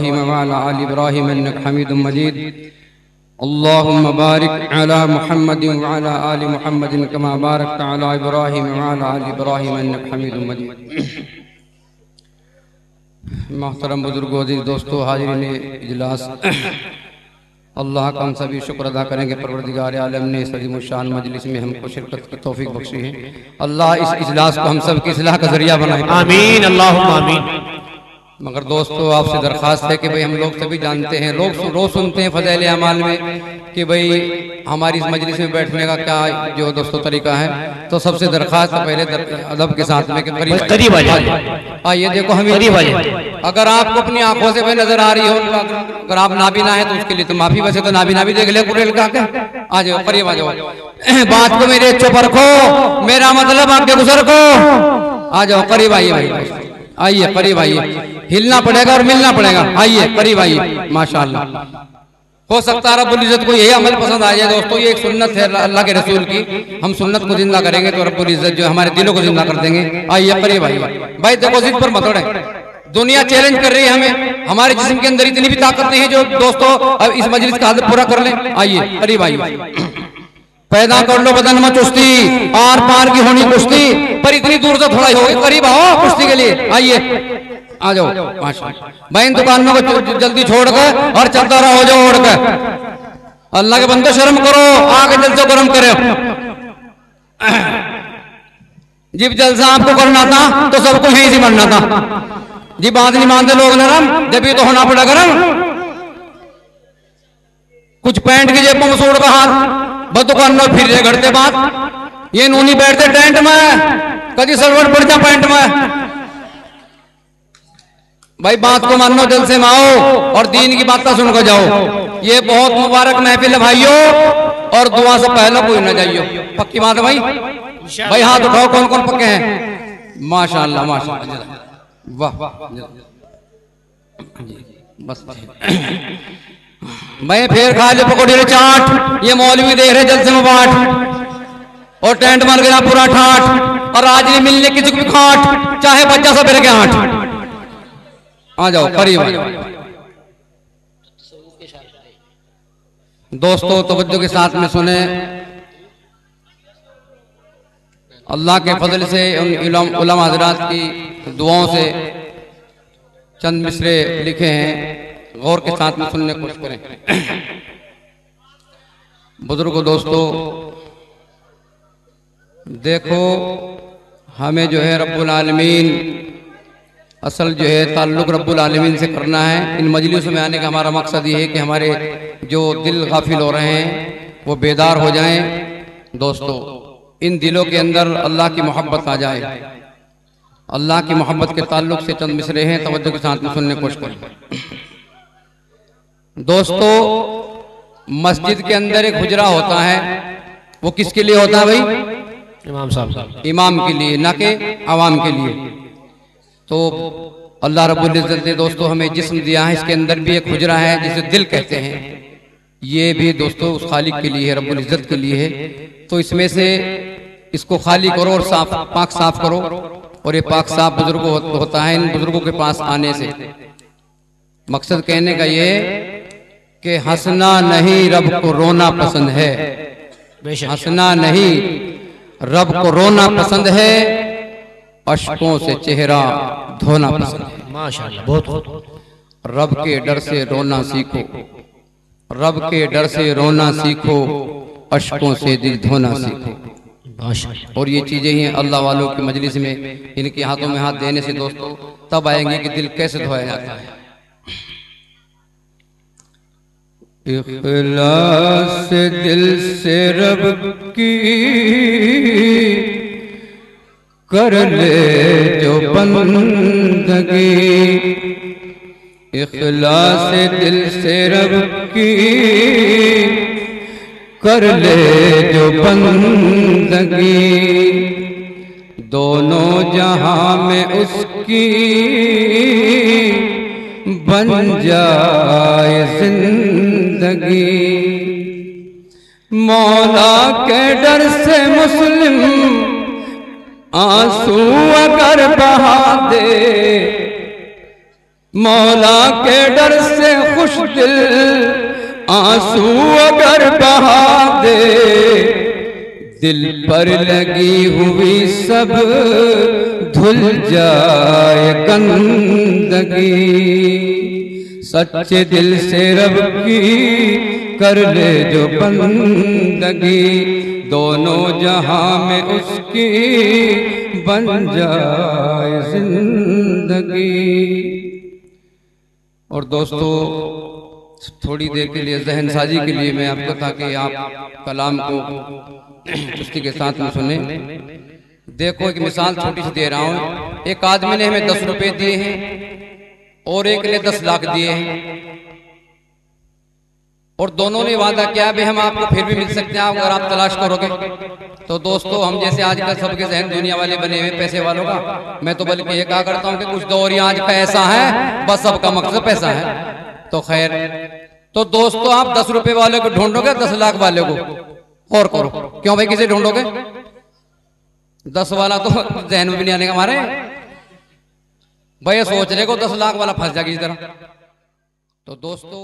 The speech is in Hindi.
वअला आलि इब्राहीम इन्नका हमीदुम मजीद। अल्लाहुम्मा बारिक अला मुहम्मदिन वअला आलि मुहम्मदिन कमा बारकता अला इब्राहीम वअला आलि इब्राहीम इन्नका हमीदुम मजीद। मोहतरम बुजुर्गों, अज़ीज़ दोस्तों, हाज़रीन इजलास, अल्लाह का हम सभी शुक्र अदा करेंगे। परवरदिगार आलम ने इस अज़ीम शान मजलिस में हमको शिरकत की तौफीक बख्शी है। अल्लाह इस इजलास को हम सब की इस्लाह का जरिया बनाए, आमीन, अल्लाहुम्मा आमीन। मगर दोस्तों, आपसे दरख्वास्त है कि भाई हम लोग सभी जानते हैं, लोग रोज़ सुनते हैं फ़ज़ाइल अमाल में कि भाई हमारी इस मजलिस में बैठने का क्या जो दोस्तों तरीका है। तो सबसे दरख्वास्त है पहले अदब के साथ में कि करीब आ जाए। आइए, देखो हम करीब आ जाए। अगर आपको अपनी आंखों से भाई नजर आ रही हो, अगर आप नाबीना है तो उसके लिए तो माफी, वैसे तो नाबीना भी देख ले कुरेल का के। आ जाओ, करीब आ जाओ। बात को मेरे चुप रखो, मेरा मतलब आगे गुजर को। आ जाओ, करीब आइए भाई, आइए करीब आइए। हिलना पड़ेगा और मिलना पड़ेगा। आइए करीब आइए। माशाअल्लाह, हो सकता है रब्बुल इज्जत को यही अमल पसंद आ जाए। दोस्तों, ये एक सुन्नत है अल्लाह के रसूल की। हम सुन्नत को जिंदा करेंगे तो रब्बुल इज्जत जो हमारे दिलों को जिंदा कर देंगे। आइए करीब आइए भाई। देखो, जिद पर मत अड़े। दुनिया चैलेंज कर रही है हमें, हमारे जिस्म के अंदर इतनी भी ताकत नहीं है जो दोस्तों अब इस मजलिस का हदफ पूरा कर लें। आइए करीब आइए। पैदा कर लो बदन में चुस्ती, आर पार की होनी कुश्ती, पर इतनी दूर से थोड़ा ही होगी। करीब आओ कुश्ती के लिए। आइए, आ जाओ। माशाअल्लाह भाई, इन दुकानों को जल्दी छोड़कर और चलता रहो जो ओढ़ कर। अल्लाह के बंदे शर्म करो, आगे जल से गर्म करे। जिब जलसा आपको करना था तो सबको यहीं से मरना था। जी बात नहीं मानते लोग नरम, जब ये तो होना पड़ा गरम। कुछ पैंट की जेबों में सोड़ का हाथ, बस दुकान में फिर रहे घड़ते बात। ये नूनी बैठते टेंट में, कभी सरवट पड़ जा पैंट में। भाई बात को मानो, दिल से माओ और दीन की बातें सुनकर जाओ। ये बहुत मुबारक महफिल है भाइयों, और दुआ से पहले कोई न जाइयो। पक्की बात है भाई। भाई हाथ उठाओ, कौन कौन पक्के हैं? माशाअल्लाह माशाअल्लाह, वाह बस मैं फिर खा ले पकौड़े चाट। ये मौलवी देख रहे जल से मुबाट, और टेंट मर गया पूरा ठाठ, और आज नहीं मिलने किसी को भी खाट, चाहे बच्चा सब फिर के आठ। आ जाओ करीब। दोस्तों तवज्जो के साथ में सुने। अल्लाह के फजल से उन उलमा हज़रात की दुआओं से चंद मिसरे लिखे हैं, गौर के साथ में सुनने की कोशिश करें। बुजुर्गों, दोस्तों, देखो हमें जो है रब्बुल आलमीन, असल जो है ताल्लुक़ रब्बुल आलमीन से करना है। इन मजलिसों में आने का हमारा मकसद ये है कि हमारे जो दिल गाफिल हो रहे हैं वो बेदार हो जाएं। दोस्तों, इन दिलों के अंदर अल्लाह की मोहब्बत आ जाए। अल्लाह की मोहब्बत के ताल्लुक़ से चंद मिसरे हैं, तवज्जो के साथ में सुनने की कोशिश करें। दोस्तों, मस्जिद के अंदर एक हुजरा होता है, वो किसके लिए होता है भाई? इमाम साहब, इमाम के लिए, ना कि आवाम के लिए। तो अल्लाह रब्बुल इज्जत ने दोस्तों हमें जिस्म दिया है, इसके अंदर भी एक हुजरा है जिसे दिल कहते हैं। ये भी दोस्तों उस खालिक के लिए है, रब्बुल इज्जत के लिए है। तो इसमें से इसको खाली करो और साफ पाक साफ करो। और ये पाक साफ बुजुर्गों होता है। इन बुजुर्गों के पास आने से मकसद कहने का ये कि हंसना नहीं रब को रोना पसंद है। हंसना नहीं रब को रोना पसंद है, अश्कों से चेहरा धोना पसंद है। माशाअल्लाह, बहुत। रब के डर से रोना सीखो, रब के डर से रोना सीखो, अश्कों से दिल धोना सीखो। और ये चीजें ही अल्लाह वालों की मजलिस में इनके हाथों में हाथ देने से दोस्तों तब आएंगे कि दिल कैसे धोया जाता है। इखलास से दिल से रब की कर ले जो बंदगी, इखलास से दिल से रब की कर ले जो बंदगी, दोनों जहां में उसकी बन जाए जिंदगी। मौला के डर से मुस्लिम आंसू अगर बहा दे, मौला के डर से खुश दिल आंसू अगर बहा दे, दिल पर लगी हुई सब धुल जाए गंदगी। सच्चे दिल से रब की कर ले जो बंदगी, दोनों जहां में उसकी बन जाए जिंदगी। और दोस्तों थोड़ी देर के लिए जहन साजी के लिए मैं आपको, ताकि आप कलाम को उसकी के साथ में सुने। देखो एक मिसाल छोटी सी दे रहा हूँ। एक आदमी ने हमें 10 रुपए दिए हैं और एक ने 10 लाख दिए हैं, और दोनों ने वादा किया भाई हम आपको फिर भी मिल सकते हैं अगर आप तलाश करोगे। तो दोस्तों हम जैसे आजकल सबके जहन दुनिया वाले बने हुए पैसे वालों का, मैं तो बल्कि ये कहा करता हूँ कि कुछ दौर आज का ऐसा है बस सबका मकसद पैसा है। तो खैर, तो दोस्तों आप 10 रुपए वाले को ढूंढोगे 10 लाख वाले को और करो, क्यों भाई किसे ढूंढोगे? 10 वाला तो जहन में भी नहीं आने का हमारे भैया, सोच रहे को 10 लाख वाला फंस जाएगी इस तरह। तो दोस्तों